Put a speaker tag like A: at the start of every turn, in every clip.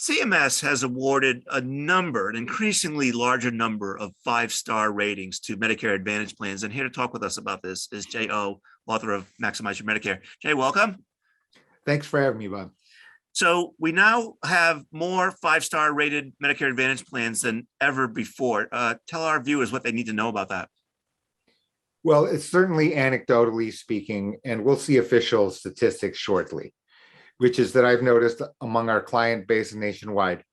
A: CMS has awarded an increasingly larger number of five-star ratings to Medicare Advantage plans. And here to talk with us about this is Jae Oh, author of Maximize Your Medicare. Jae, welcome.
B: Thanks for having me, Bob.
A: So we now have more five-star rated Medicare Advantage plans than ever before. Tell our viewers what they need to know about that.
B: Well, it's certainly anecdotally speaking, and we'll see official statistics shortly, which is that I've noticed among our client base nationwide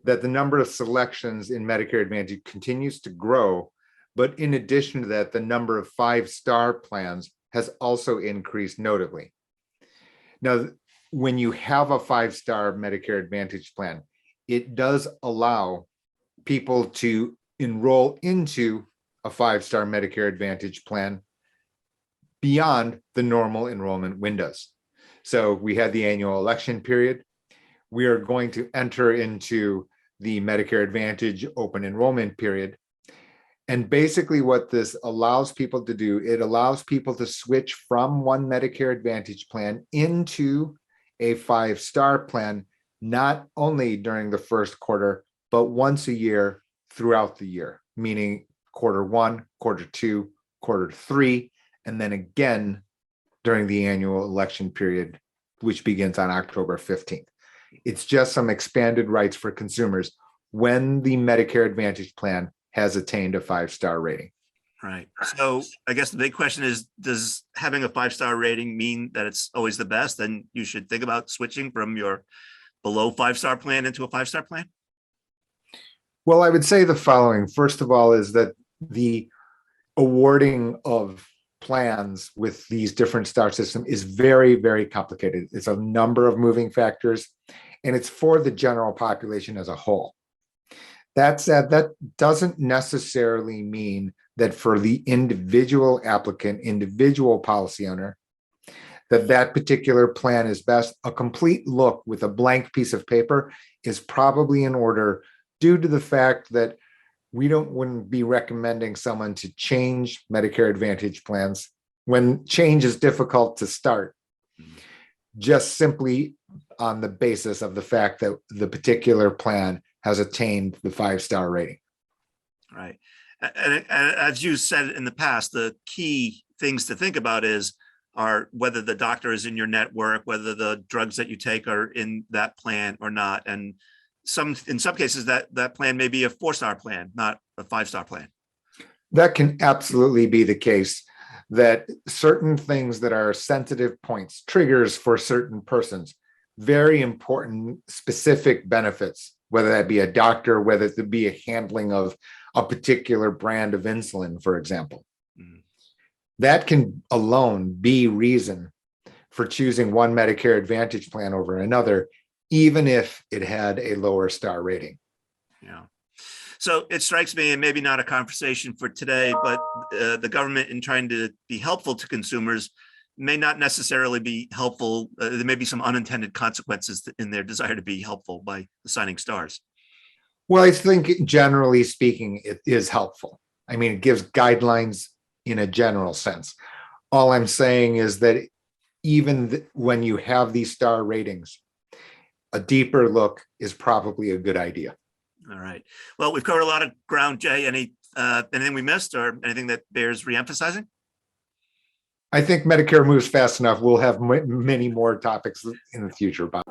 B: that the number of selections in Medicare Advantage continues to grow. But in addition to that, the number of five-star plans has also increased notably. Now, when you have a five-star Medicare Advantage plan, it does allow people to enroll into a five-star Medicare Advantage plan beyond the normal enrollment windows. So we had the annual election period. We are going to enter into the Medicare Advantage open enrollment period. And basically what this allows people to do, it allows people to switch from one Medicare Advantage plan into a five-star plan, not only during the first quarter, but once a year throughout the year, meaning quarter one, quarter two, quarter three, and then again during the annual election period, which begins on October 15th. It's just some expanded rights for consumers when the Medicare Advantage plan has attained a five-star rating.
A: Right. So I guess the big question is, does having a five-star rating mean that it's always the best? And you should think about switching from your below five-star plan into a five-star plan?
B: Well, I would say the following. First of all, is that the awarding of plans with these different star systems is very, very complicated. It's a number of moving factors, and it's for the general population as a whole. That said, that doesn't necessarily mean that for the individual applicant, individual policy owner, that particular plan is best. A complete look with a blank piece of paper is probably in order, due to the fact that we wouldn't be recommending someone to change Medicare Advantage plans when change is difficult to start, just simply on the basis of the fact that the particular plan has attained the five-star rating.
A: Right. And as you said in the past, the key things to think about are whether the doctor is in your network, whether the drugs that you take are in that plan or not. And in some cases that plan may be a four-star plan, not a five-star plan.
B: That can absolutely be the case, that certain things that are sensitive points, triggers for certain persons, very important specific benefits, whether that be a doctor, whether it be a handling of a particular brand of insulin, for example. That can alone be reason for choosing one Medicare Advantage plan over another, even if it had a lower star rating.
A: Yeah. So it strikes me, and maybe not a conversation for today, but the government, in trying to be helpful to consumers, may not necessarily be helpful. There may be some unintended consequences in their desire to be helpful by assigning stars.
B: Well, I think generally speaking, it is helpful. I mean, it gives guidelines in a general sense. All I'm saying is that even when you have these star ratings, a deeper look is probably a good idea.
A: All right. Well, we've covered a lot of ground, Jay. Anything we missed or anything that bears reemphasizing?
B: I think Medicare moves fast enough. We'll have many more topics in the future, Bob.